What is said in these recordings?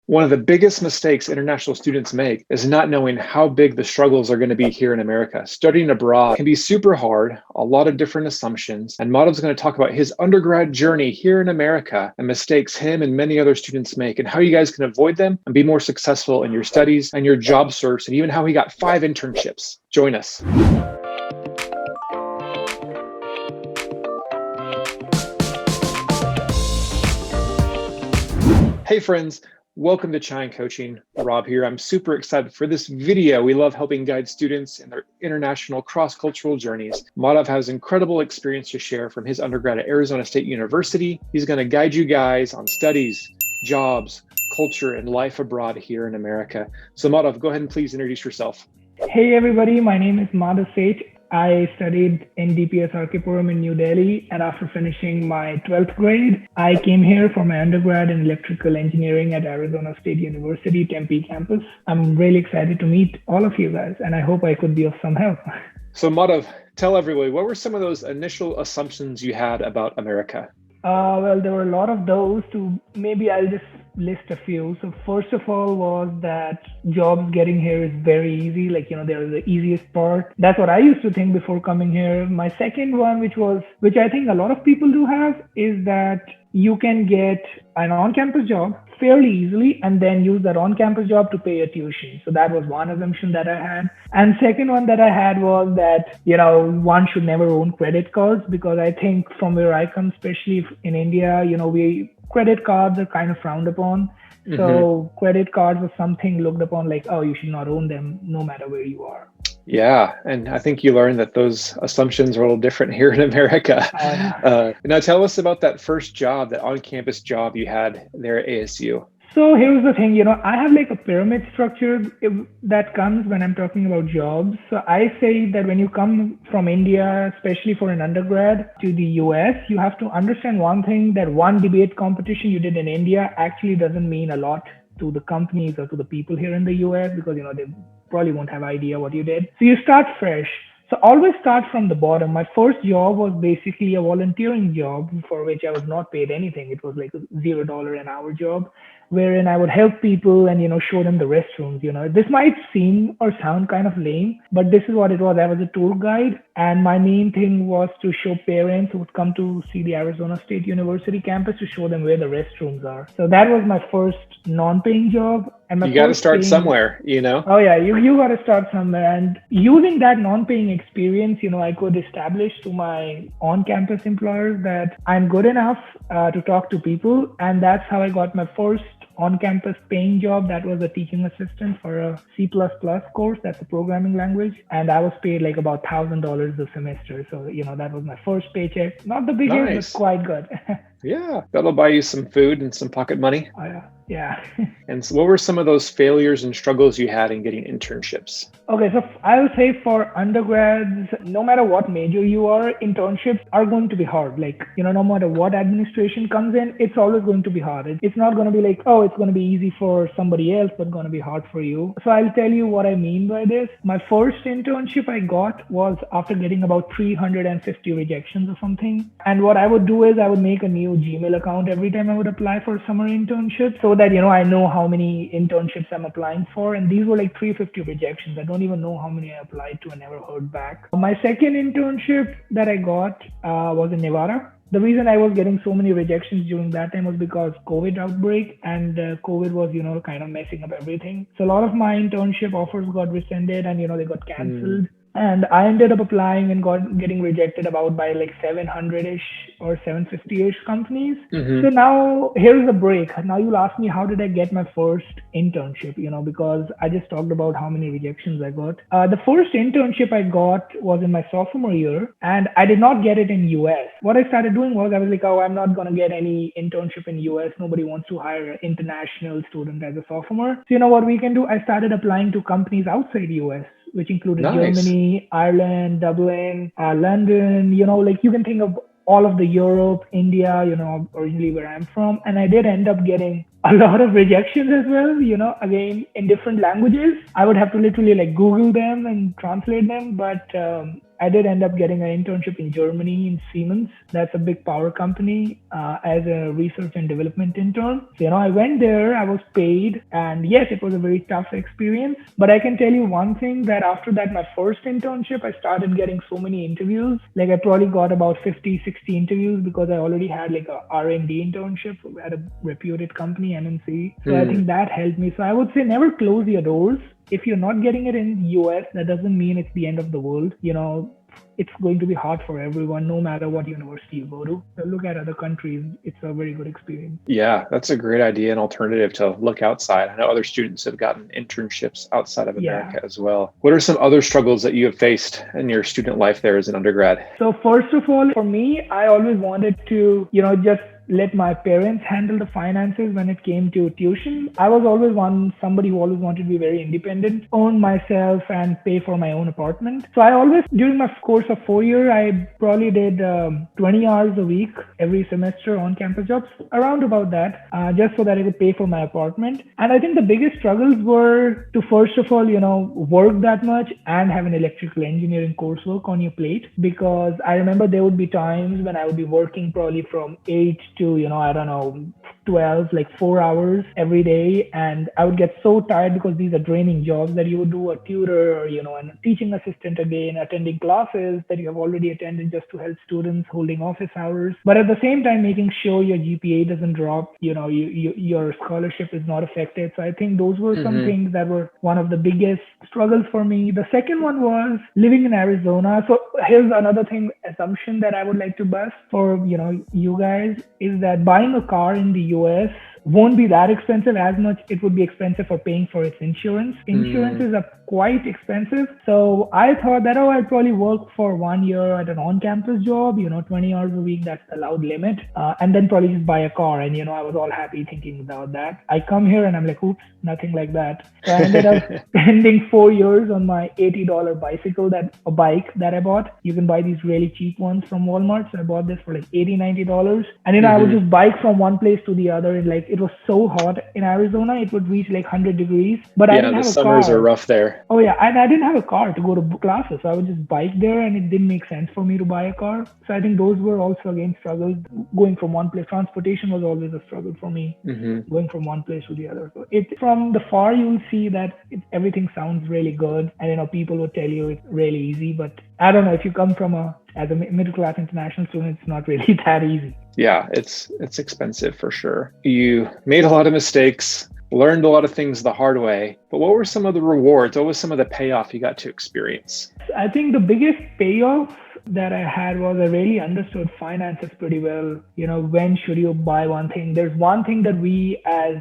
One of the biggest mistakes international students make is not knowing how big the struggles are going to be here in America. Studying abroad can be super hard, a lot of different assumptions, and Madhav's going to talk about his undergrad journey here in America and mistakes him and many other students make and how you guys can avoid them and be more successful in your studies and your job search, and even how he got 5 internships. Join us. Hey friends, welcome to Chine Coaching. Rob here. I'm super excited for this video. We love helping guide students in their international cross-cultural journeys. Madhav has incredible experience to share from his undergrad at Arizona State University. He's going to guide you guys on studies, jobs, culture, and life abroad here in America. So Madhav, go ahead and please introduce yourself. Hey everybody, my name is Madhav Seth. I studied in DPS Archipuram in New Delhi, and after finishing my 12th grade, I came here for my undergrad in electrical engineering at Arizona State University, Tempe campus. I'm really excited to meet all of you guys, and I hope I could be of some help. So Madhav, tell everybody, what were some of those initial assumptions you had about America? Well, there were a lot of those, so maybe I'll just list a few. So first of all was that jobs getting here is very easy. They're the easiest part. That's what I used to think before coming here. My second one, which I think a lot of people do have, is that you can get an on-campus job fairly easily and then use that on-campus job to pay your tuition. So that was one assumption that I had. And second one that I had was that, one should never own credit cards, because I think from where I come, especially in India, credit cards are kind of frowned upon. So credit cards are something looked upon like, oh, you should not own them no matter where you are. Yeah, and I think you learned that those assumptions are a little different here in America. Now tell us about that first job, that on-campus job you had there at ASU. So here's the thing, I have like a pyramid structure that comes when I'm talking about jobs. So I say that when you come from India, especially for an undergrad to the US, you have to understand one thing, that one debate competition you did in India actually doesn't mean a lot to the companies or to the people here in the US, because, they probably won't have idea what you did. So you start fresh. So always start from the bottom. My first job was basically a volunteering job for which I was not paid anything. It was like a $0 an hour job, wherein I would help people and, show them the restrooms. This might seem or sound kind of lame, but this is what it was. I was a tour guide, and my main thing was to show parents who would come to see the Arizona State University campus, to show them where the restrooms are. So that was my first non-paying job. And you got to start somewhere, Oh yeah, you got to start somewhere. And using that non-paying experience, I could establish to my on-campus employers that I'm good enough to talk to people. And that's how I got my first on-campus paying job. That was a teaching assistant for a C++ course. That's a programming language. And I was paid like about $1,000 a semester. So, that was my first paycheck. Not the biggest, Nice. but quite good. Yeah, that'll buy you some food and some pocket money. Oh, yeah. And so what were some of those failures and struggles you had in getting internships? Okay, so I would say for undergrads, no matter what major you are, internships are going to be hard. No matter what administration comes in, it's always going to be hard. It's not going to be like, oh, it's going to be easy for somebody else, but going to be hard for you. So I'll tell you what I mean by this. My first internship I got was after getting about 350 rejections or something. And what I would do is I would make a new Gmail account every time I would apply for summer internship, so that, I know how many internships I'm applying for. And these were like 350 rejections. I don't even know how many I applied to and never heard back. My second internship that I got was in Nevada. The reason I was getting so many rejections during that time was because COVID outbreak, and COVID was, kind of messing up everything. So a lot of my internship offers got rescinded and, they got canceled. And I ended up applying and getting rejected about by like 700-ish or 750-ish companies. So now here's the break. Now you'll ask me, how did I get my first internship? Because I just talked about how many rejections I got. The first internship I got was in my sophomore year, and I did not get it in US. What I started doing was I was like, oh, I'm not going to get any internship in US. Nobody wants to hire an international student as a sophomore. So what we can do? I started applying to companies outside US, which included Germany, Ireland, Dublin, London, you can think of all of the Europe, India, originally where I'm from. And I did end up getting a lot of rejections as well, again, in different languages. I would have to literally Google them and translate them. But I did end up getting an internship in Germany in Siemens. That's a big power company as a research and development intern. So, I went there, I was paid, and yes, it was a very tough experience. But I can tell you one thing that after that, my first internship, I started getting so many interviews. Like I probably got about 50, 60 interviews because I already had like a R&D internship at a reputed company, MNC. So I think that helped me. So I would say never close your doors. If you're not getting it in the US, that doesn't mean it's the end of the world. It's going to be hard for everyone, no matter what university you go to. So look at other countries. It's a very good experience. Yeah, that's a great idea, an alternative to look outside. I know other students have gotten internships outside of America as well. What are some other struggles that you have faced in your student life there as an undergrad? So first of all, for me, I always wanted to, just let my parents handle the finances when it came to tuition. I was always somebody who always wanted to be very independent, own myself and pay for my own apartment. So I always, during my course of 4 years, I probably did 20 hours a week every semester on campus jobs, around about that, just so that I could pay for my apartment. And I think the biggest struggles were to, first of all, work that much and have an electrical engineering coursework on your plate. Because I remember there would be times when I would be working probably from 8 to, 12, like 4 hours every day. And I would get so tired because these are draining jobs that you would do a tutor or, and a teaching assistant again, attending classes that you have already attended just to help students, holding office hours. But at the same time, making sure your GPA doesn't drop, your scholarship is not affected. So I think those were some things that were one of the biggest struggles for me. The second one was living in Arizona. So here's another assumption that I would like to bust for, you guys, is that buying a car in the US won't be that expensive as much it would be expensive for paying for its insurance. Insurances are quite expensive. So I thought that, I'd probably work for 1 year at an on-campus job, 20 hours a week, that's the allowed limit. And then probably just buy a car. And, I was all happy thinking about that. I come here and I'm like, oops, nothing like that. So I ended up spending 4 years on my $80 bike that I bought. You can buy these really cheap ones from Walmart. So I bought this for like $80, $90. And, I would just bike from one place to the other. And it was so hot in Arizona, it would reach like 100 degrees. But I didn't have a car. The summers are rough there. Oh yeah, and I didn't have a car to go to classes. So I would just bike there and it didn't make sense for me to buy a car. So I think those were also again struggles. Going from one place, transportation was always a struggle for me, going from one place to the other. So from the far, you'll see that everything sounds really good. And people would tell you it's really easy, but I don't know, if you come from as a middle class international student, it's not really that easy. Yeah, it's expensive for sure. You made a lot of mistakes, learned a lot of things the hard way, but what were some of the rewards? What was some of the payoff you got to experience? I think the biggest payoff that I had was I really understood finances pretty well. When should you buy one thing? There's one thing that we as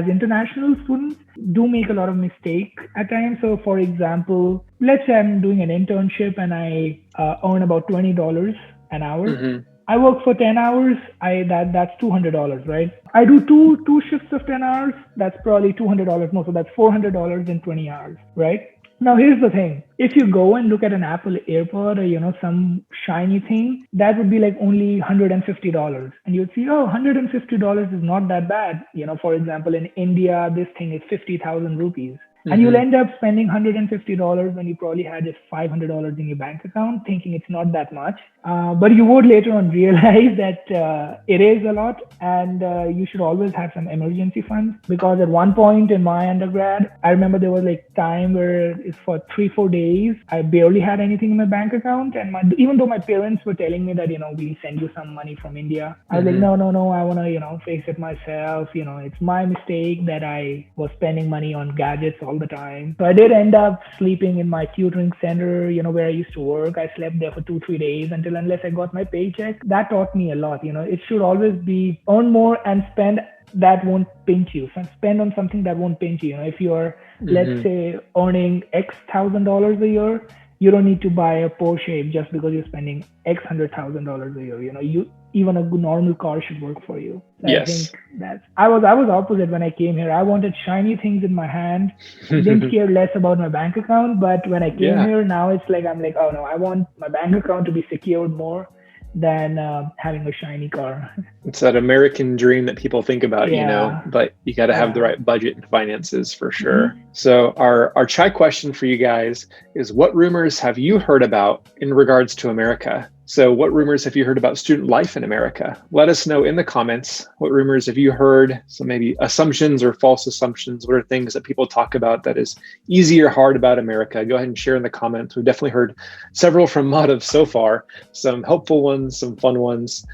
international students do make a lot of mistake at times. So for example, let's say I'm doing an internship and I earn about $20 an hour. I work for 10 hours. That's $200, right? I do two shifts of 10 hours. That's probably $200 more. So that's $400 in 20 hours, right? Now, here's the thing. If you go and look at an Apple AirPod or, some shiny thing, that would be like only $150. And you'd see, $150 is not that bad. For example, in India, this thing is 50,000 rupees. And you'll end up spending $150 when you probably had just $500 in your bank account, thinking it's not that much. But you would later on realize that it is a lot, and you should always have some emergency funds. Because at one point in my undergrad, I remember there was like time where it's for 3-4 days, I barely had anything in my bank account. And even though my parents were telling me that, we send you some money from India, I was like, no, I want to, face it myself. It's my mistake that I was spending money on gadgets all the time. So I did end up sleeping in my tutoring center, where I used to work. I slept there for 2-3 days unless I got my paycheck. That taught me a lot. It should always be earn more and spend that won't pinch you. So spend on something that won't pinch you. If you're, let's say, earning X $1,000 a year, you don't need to buy a Porsche just because you're spending X $100,000 a year. Even a good normal car should work for you. So Yes. I think I was opposite when I came here. I wanted shiny things in my hand. Didn't care less about my bank account. But when I came here, now it's like, I'm like, oh no, I want my bank account to be secured more. than having a shiny car. It's that American dream that people think about, Yeah. but you got to have the Yeah. right budget and finances for sure. Mhm. So our chat question for you guys is, what rumors have you heard about in regards to America? So what rumors have you heard about student life in America? Let us know in the comments. What rumors have you heard? So maybe assumptions or false assumptions. What are things that people talk about that is easy or hard about America? Go ahead and share in the comments. We've definitely heard several from Madhav so far, some helpful ones, some fun ones.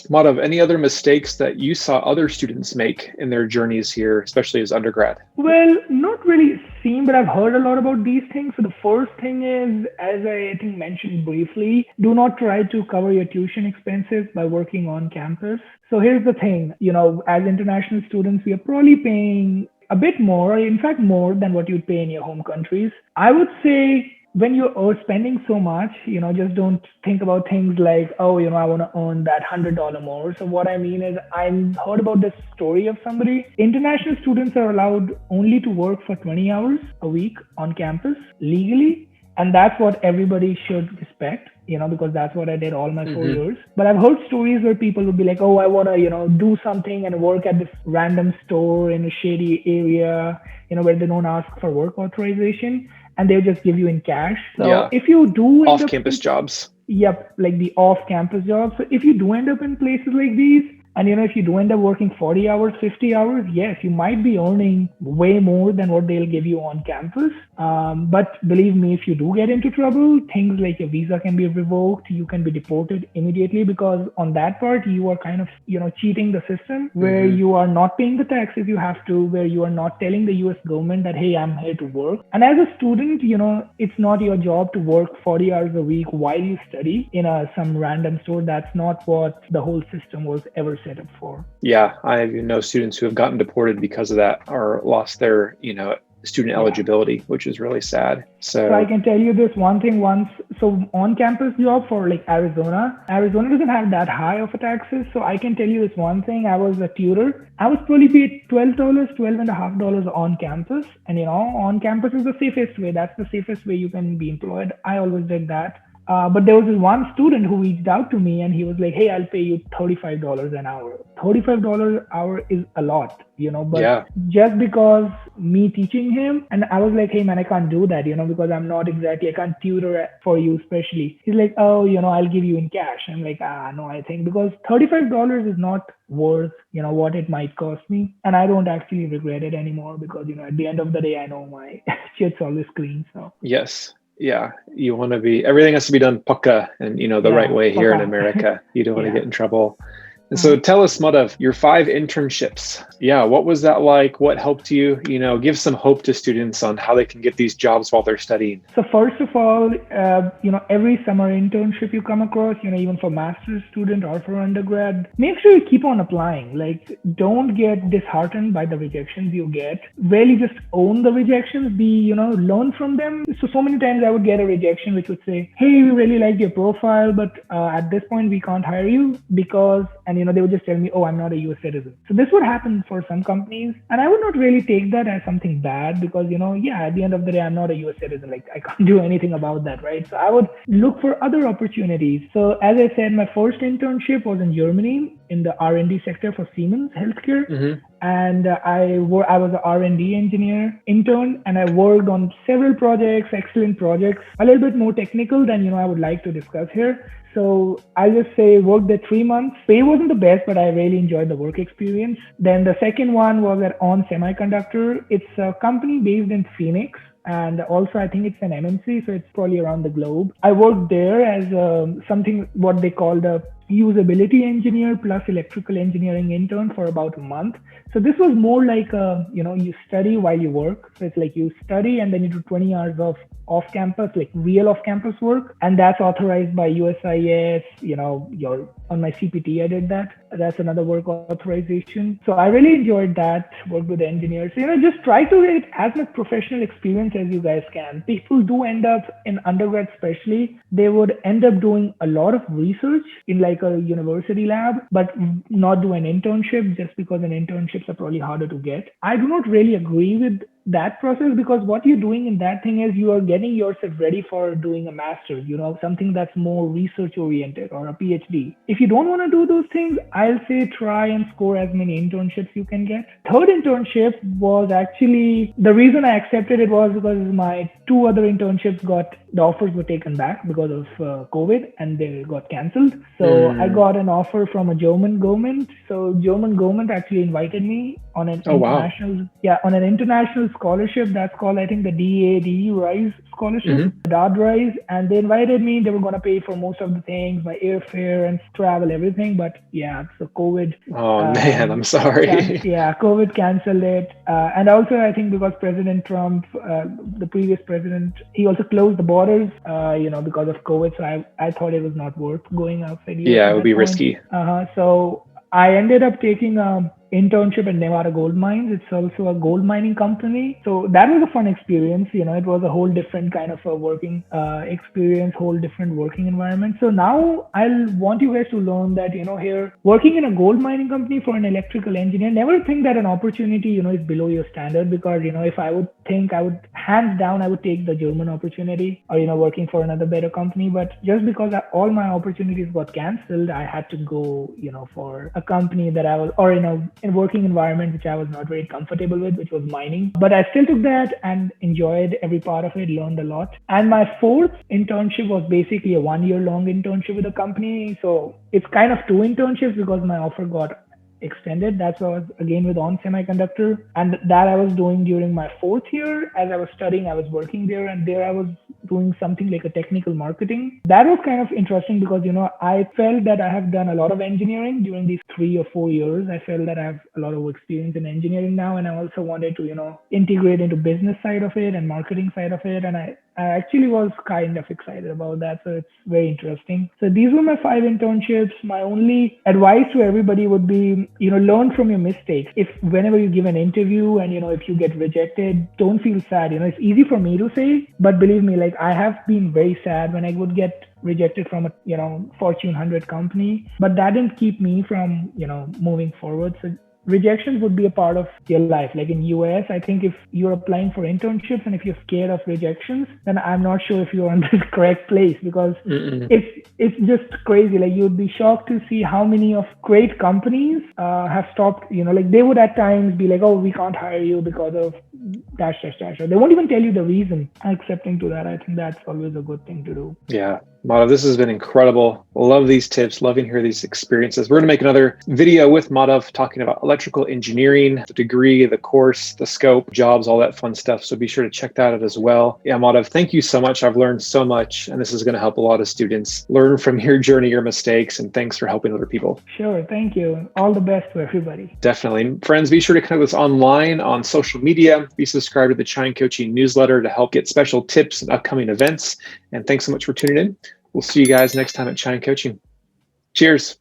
Madhav, any other mistakes that you saw other students make in their journeys here, especially as undergrad? Well, not really seen, but I've heard a lot about these things. So the first thing is, as I think mentioned briefly, do not try to cover your tuition expenses by working on campus. So here's the thing, as international students, we are probably paying a bit more, in fact, more than what you'd pay in your home countries. I would say when you're spending so much, just don't think about things like, oh, I want to earn that $100 more. So what I mean is, I heard about this story of somebody. International students are allowed only to work for 20 hours a week on campus legally. And that's what everybody should respect, because that's what I did all my 4 years. But I've heard stories where people would be like, oh, I want to, do something and work at this random store in a shady area, where they don't ask for work authorization, and they'll just give you in cash. So Yeah. if you do end Off-campus jobs. Yep, like the off-campus jobs. So if you do end up in places like these, and if you do end up working 40 hours, 50 hours, yes, you might be earning way more than what they'll give you on campus. But believe me, if you do get into trouble, things like your visa can be revoked, you can be deported immediately, because on that part, you are kind of, cheating the system, where you are not paying the taxes you have to, where you are not telling the US government that, hey, I'm here to work. And as a student, it's not your job to work 40 hours a week while you study in some random store. That's not what the whole system was ever set up for. Yeah, I know students who have gotten deported because of that or lost their, student eligibility, which is really sad. So I can tell you this one thing once. So on-campus job for like Arizona doesn't have that high of a taxes. So I can tell you this one thing. I was a tutor. I was probably paid $12, $12.50 on campus. And on campus is the safest way. That's the safest way you can be employed. I always did that. But there was this one student who reached out to me and he was like, hey, I'll pay you $35 an hour. $35 an hour is a lot, but just because me teaching him, and I was like, hey man, I can't do that, because I can't tutor for you especially. He's like, oh, I'll give you in cash. I'm like, no, I think because $35 is not worth, what it might cost me. And I don't actually regret it anymore because, at the end of the day, I know my shit's always clean. So yes. Yeah, you want to everything has to be done pukka and, the right way here in America. You don't want to get in trouble. And so tell us, Madhav, your 5 internships. Yeah, what was that like? What helped you? Give some hope to students on how they can get these jobs while they're studying. So first of all, every summer internship you come across, even for master's student or for undergrad, make sure you keep on applying. Like, don't get disheartened by the rejections you get. Really just own the rejections, learn from them. So many times I would get a rejection which would say, hey, we really liked your profile, but at this point we can't hire you because, and they would just tell me, oh, I'm not a US citizen. So this would happen for some companies. And I would not really take that as something bad because, at the end of the day, I'm not a US citizen. Like, I can't do anything about that, right? So I would look for other opportunities. So as I said, my first internship was in Germany in the R&D sector for Siemens Healthcare. And I was an R&D engineer intern, and I worked on several projects, excellent projects, a little bit more technical than, I would like to discuss here. So I'll just say worked there 3 months. Pay wasn't the best, but I really enjoyed the work experience. Then the second one was at On Semiconductor. It's a company based in Phoenix. And also, I think it's an MNC, so it's probably around the globe. I worked there as something what they call the usability engineer plus electrical engineering intern for about a month. So this was more like, you study while you work. So it's like you study and then you do 20 hours of off-campus, like real off-campus work. And that's authorized by USIS, on my CPT, I did that. That's another work authorization. So I really enjoyed that, work with engineers. Just try to get as much professional experience as you guys can. People do end up in undergrad, especially, they would end up doing a lot of research in like a university lab, but not do an internship just because an internships are probably harder to get. I do not really agree with that process, because what you're doing in that thing is you are getting yourself ready for doing a master's, something that's more research oriented or a PhD. If you don't want to do those things, I'll say try and score as many internships you can get. Third internship was actually, the reason I accepted it was because my two other internships the offers were taken back because of COVID and they got cancelled. So I got an offer from a German government. So German government actually invited me on an on an international scholarship that's called, I think, the DAD RISE scholarship, DAD RISE, and they invited me. They were going to pay for most of the things, my airfare and travel, everything. But yeah, so COVID. Oh man, I'm sorry. COVID canceled it, and also I think because President Trump, the previous president, he also closed the borders, because of COVID. So I thought it was not worth going outside. Yeah, it would be risky. So I ended up taking internship at Nevada Gold Mines. It's also a gold mining company. So that was a fun experience. It was a whole different kind of a working experience, whole different working environment. So now I'll want you guys to learn that, here working in a gold mining company for an electrical engineer, never think that an opportunity, is below your standard, because, if I would think, I would hands down, I would take the German opportunity or, working for another better company. But just because all my opportunities got canceled, I had to go, for a company that I was, or, in a working environment which I was not very comfortable with, which was mining. But I still took that and enjoyed every part of it, learned a lot. And my fourth internship was basically a 1 year long internship with a company. So it's kind of two internships because my offer got extended. That's what I was again with On Semiconductor, and that I was doing during my fourth year. As I was studying, I was working there, and there I was doing something like a technical marketing. That was kind of interesting because, I felt that I have done a lot of engineering during these 3 or 4 years. I felt that I have a lot of experience in engineering now, and I also wanted to, integrate into business side of it and marketing side of it. And I actually was kind of excited about that. So it's very interesting. So these were my 5 internships. My only advice to everybody would be, learn from your mistakes. If whenever you give an interview and, if you get rejected, don't feel sad. It's easy for me to say, but believe me, like I have been very sad when I would get rejected from a, Fortune 100 company, but that didn't keep me from, moving forward. So rejections would be a part of your life. Like in US, I think if you're applying for internships and if you're scared of rejections, then I'm not sure if you're on the correct place, because it's just crazy. Like you'd be shocked to see how many of great companies have stopped, like they would at times be like, oh, we can't hire you because of dash. Or they won't even tell you the reason. Accepting to that, I think that's always a good thing to do. Yeah. Madhav, this has been incredible. Love these tips, loving to hear these experiences. We're going to make another video with Madhav talking about electrical engineering, the degree, the course, the scope, jobs, all that fun stuff. So be sure to check that out as well. Yeah, Madhav, thank you so much. I've learned so much, and this is going to help a lot of students learn from your journey, your mistakes, and thanks for helping other people. Sure. Thank you. All the best to everybody. Definitely. Friends, be sure to connect with us online on social media. Be subscribed to the Chine Coaching newsletter to help get special tips and upcoming events. And thanks so much for tuning in. We'll see you guys next time at Chine Coaching. Cheers.